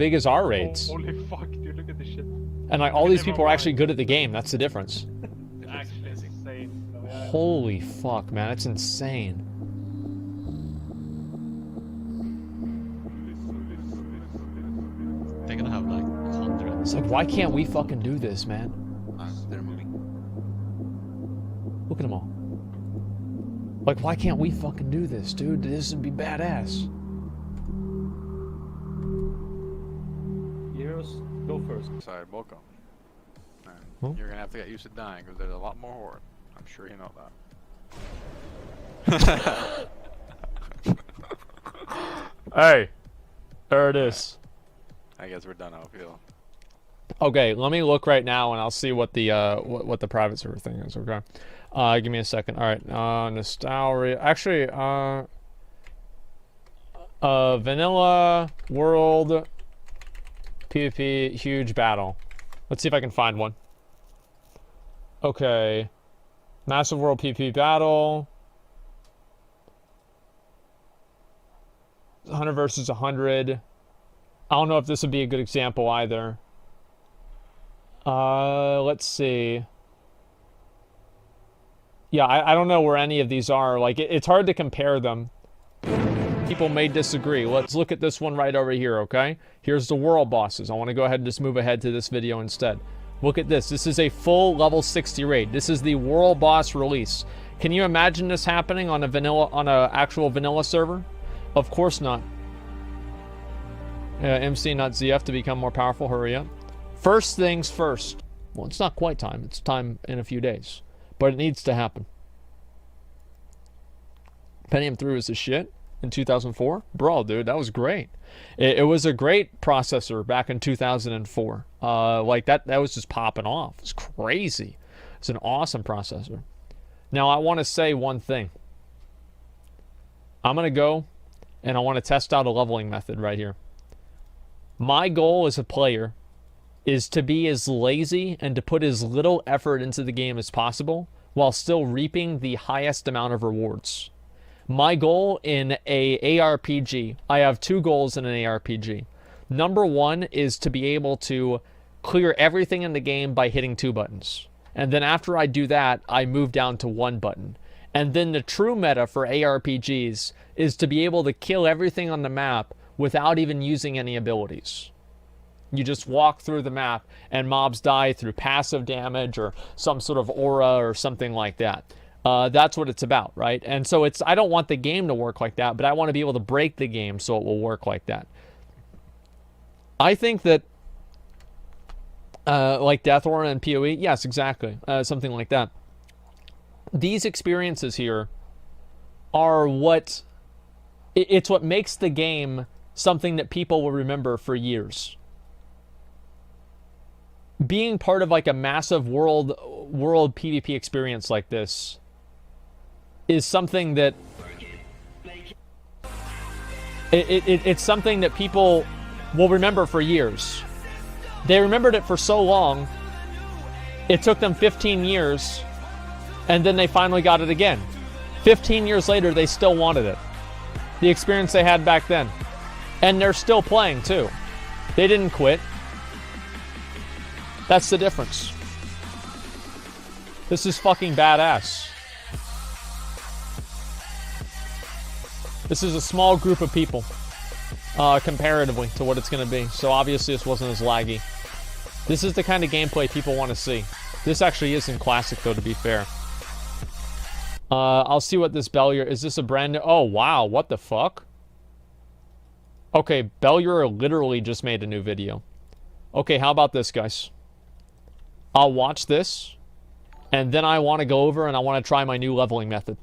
big as our raids. Holy fuck, dude, look at this shit. And like all these people are actually good at the game. That's the difference. Actually, it's insane. No, yeah. Holy fuck, man, it's insane. They're gonna have like hundreds. It's like, why can't we fucking do this, man? They're moving. Look at them all. Like, why can't we fucking do this, dude? This would be badass. Heroes, go first. Sorry, welcome. And Huh? you're gonna have to get used to dying because there's a lot more horde. I'm sure you know that. Hey, there it is. I guess we're done. I feel. Okay, let me look right now and I'll see what the what the private server thing is. Okay, give me a second. All right, nostalgia. Actually, vanilla world PvP huge battle. Let's see if I can find one. Okay, massive world PvP battle. 100 versus 100. I don't know if this would be a good example either. Let's see. Yeah, I don't know where any of these are. Like, it's hard to compare them. People may disagree. Let's look at this one right over here, okay? Here's the world bosses. I want to go ahead and just move ahead to this video instead. Look at this. This is a full level 60 raid. This is the world boss release. Can you imagine this happening on a actual vanilla server? Of course not. MC not ZF to become more powerful. Hurry up. First things first. Well, it's not quite time. It's time in a few days. But it needs to happen. Pentium 3 was the shit in 2004. Bro, dude, that was great. It was a great processor back in 2004. Like, that was just popping off. It's crazy. It's an awesome processor. Now, I want to say one thing. I'm going to go and I want to test out a leveling method right here. My goal as a player is to be as lazy and to put as little effort into the game as possible while still reaping the highest amount of rewards. My goal in a ARPG, I have two goals in an ARPG. Number one is to be able to clear everything in the game by hitting 2 buttons. And then after I do that, I move down to 1 button. And then the true meta for ARPGs is to be able to kill everything on the map without even using any abilities. You just walk through the map and mobs die through passive damage or some sort of aura or something like that. That's what it's about, right? And so I don't want the game to work like that, but I want to be able to break the game so it will work like that. I think that like Death Aura and PoE, yes, exactly, something like that. These experiences here are it's what makes the game something that people will remember for years. Being part of like a massive world PvP experience like this is something that it's something that people will remember for years. They remembered it for so long, it took them 15 years, and then they finally got it again. 15 years later, they still wanted it. The experience they had back then. And they're still playing, too. They didn't quit. That's the difference. This is fucking badass. This is a small group of people, comparatively to what it's going to be. So obviously this wasn't as laggy. This is the kind of gameplay people want to see. This actually is in Classic, though, to be fair. I'll see what this Bellier... Is this a brand new... Oh, wow. What the fuck? Okay, Bellier literally just made a new video. Okay, how about this, guys? I'll watch this, and then I want to go over and I want to try my new leveling method.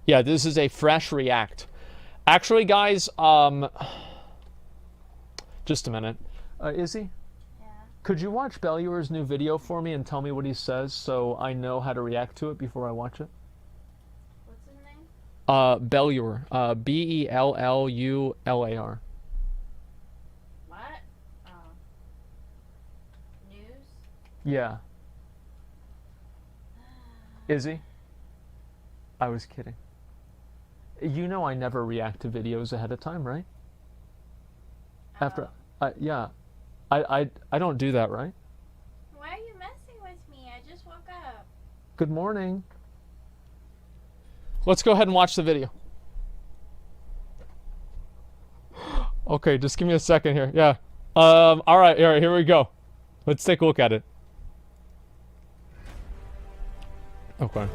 Yeah, this is a fresh react. Actually, guys, just a minute. Izzy? Yeah. Could you watch Bellier's new video for me and tell me what he says so I know how to react to it before I watch it? What's his name? Bellular. Bellular. What? Oh. News? Yeah. Izzy? I was kidding. You know I never react to videos ahead of time, right? After, yeah, I don't do that, right? Why are you messing with me? I just woke up. Good morning. Let's go ahead and watch the video. Okay, just give me a second here. Yeah. All right, here we go. Let's take a look at it. Okay.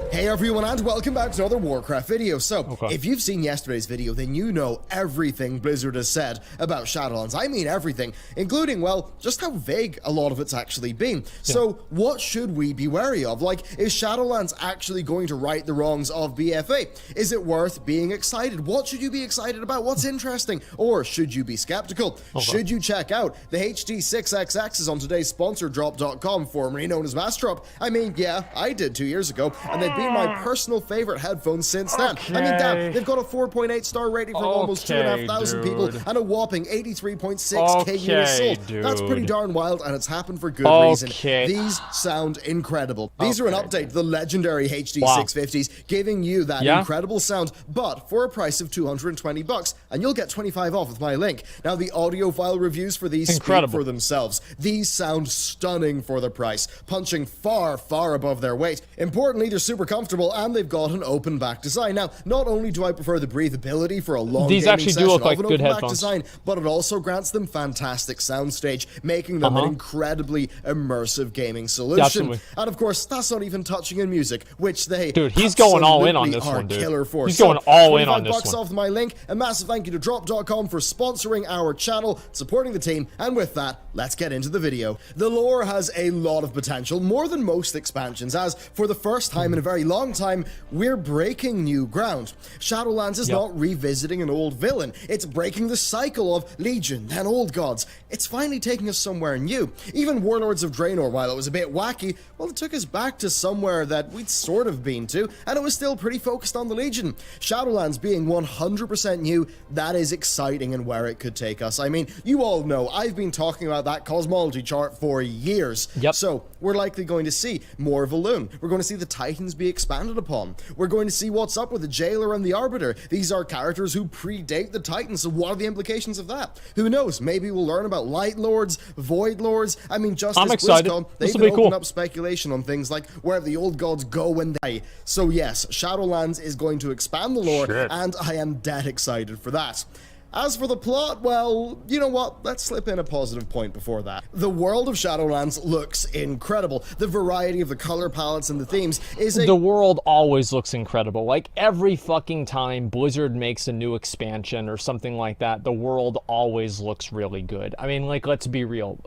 Hey everyone, and welcome back to another Warcraft video. So, Okay. if you've seen yesterday's video, then you know everything Blizzard has said about Shadowlands. I mean everything, including, well, just how vague a lot of it's actually been. So, what should we be wary of? Like, is Shadowlands actually going to right the wrongs of BFA? Is it worth being excited? What should you be excited about? What's interesting? Or should you be skeptical? Should you check out the HD6XXs on today's sponsor, Drop.com, formerly known as Massdrop? I mean, yeah, I did 2 years ago, and they've been my personal favorite headphones since then. I mean, damn, they've got a 4.8 star rating from almost 2,500 people and a whopping 83.6k units sold. That's pretty darn wild, and it's happened for good reason. These sound incredible. These are an update to the legendary HD 650s, giving you that incredible sound, but for a price of $220, and you'll get 25 off with my link. Now, the audiophile reviews for these speak for themselves. These sound stunning for the price, punching far, far above their weight. Importantly, they're super comfortable, and they've got an open back design. Now, not only do I prefer the breathability for a long These gaming actually session do look of like an good open back headphones. design, but it also grants them fantastic soundstage, making them an incredibly immersive gaming solution. Absolutely. And of course, that's not even touching in music, which they Dude, he's going all in on this absolutely one, dude. are killer for. He's going all in on 25 this bucks one. off my link. A massive thank you to Drop.com for sponsoring our channel, supporting the team, and with that, let's get into the video. The lore has a lot of potential, more than most expansions, as for the first time in a very long time, we're breaking new ground. Shadowlands is not revisiting an old villain. It's breaking the cycle of Legion, then Old Gods. It's finally taking us somewhere new. Even Warlords of Draenor, while it was a bit wacky, well, it took us back to somewhere that we'd sort of been to, and it was still pretty focused on the Legion. Shadowlands being 100% new, that is exciting and where it could take us. I mean, you all know, I've been talking about that cosmology chart for years. So, we're likely going to see more Valoon. We're going to see the Titans be expanded upon. We're going to see what's up with the Jailer and the Arbiter. These are characters who predate the Titans, so what are the implications of that? Who knows? Maybe we'll learn about Light Lords, Void Lords. I mean, just I'm as excited. BlizzCon, This they've will be opened cool. up speculation on things like where the old gods go when they die. So yes, Shadowlands is going to expand the lore, and I am dead excited for that. As for the plot, well, you know what? Let's slip in a positive point before that. The world of Shadowlands looks incredible. The variety of the color palettes and the themes is The world always looks incredible. Like, every fucking time Blizzard makes a new expansion or something like that, the world always looks really good. I mean, like, let's be real.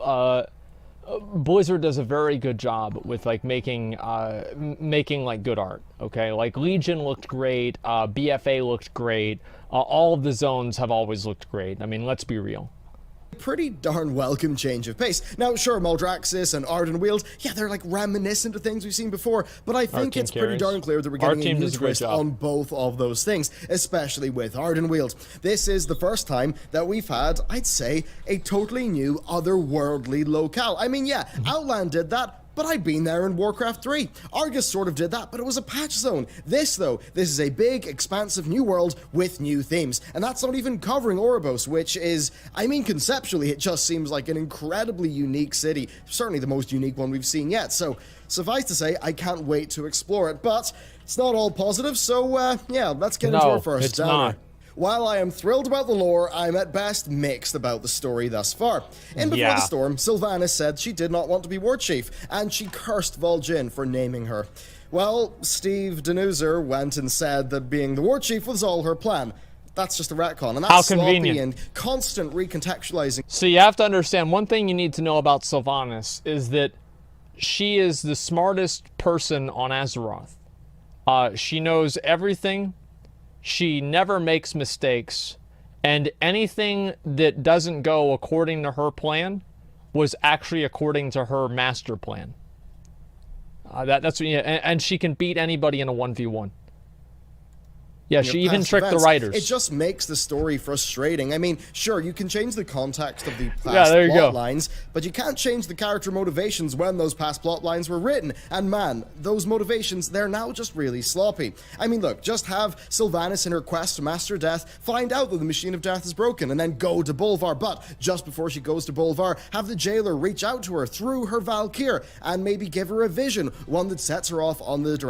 Blizzard does a very good job with, like, making like, good art, okay? Like, Legion looked great, BFA looked great, all of the zones have always looked great. I mean, let's be real. pretty darn welcome change of pace. Now, sure, Maldraxxus and Ardenweald, yeah, they're like reminiscent of things we've seen before, but I think it's pretty darn clear that we're getting a new twist on both of those things, especially with Ardenweald. This is the first time that we've had, I'd say, a totally new, otherworldly locale. I mean, yeah, Outland did that, but I'd been there in Warcraft 3. Argus sort of did that, but it was a patch zone. This, though, this is a big, expansive new world with new themes. And that's not even covering Oribos, which is, I mean, conceptually, it just seems like an incredibly unique city. Certainly the most unique one we've seen yet. So, suffice to say, I can't wait to explore it. But it's not all positive, so, yeah, let's get into our first downer. While I am thrilled about the lore, I'm at best mixed about the story thus far. In Before the Storm, Sylvanas said she did not want to be War Chief, and she cursed Vol'jin for naming her. Well, Steve Denuzer went and said that being the War Chief was all her plan. That's just a retcon, and that's sloppy and constant recontextualizing. So you have to understand, one thing you need to know about Sylvanas is that she is the smartest person on Azeroth. She knows everything. She never makes mistakes, and anything that doesn't go according to her plan was actually according to her master plan. That's and she can beat anybody in a 1v1. Yeah, you know, she even past tricked the events. writers. It just makes the story frustrating. I mean, sure, you can change the context of the past Yeah, there you plot go. lines, but you can't change the character motivations when those past plot lines were written. And man, those motivations, they're now just really sloppy. I mean, look, just have Sylvanas in her quest to master death find out that the machine of death is broken and then go to Bolvar. But just before she goes to Bolvar, have the jailer reach out to her through her Valkyr and maybe give her a vision, one that sets her off on the direction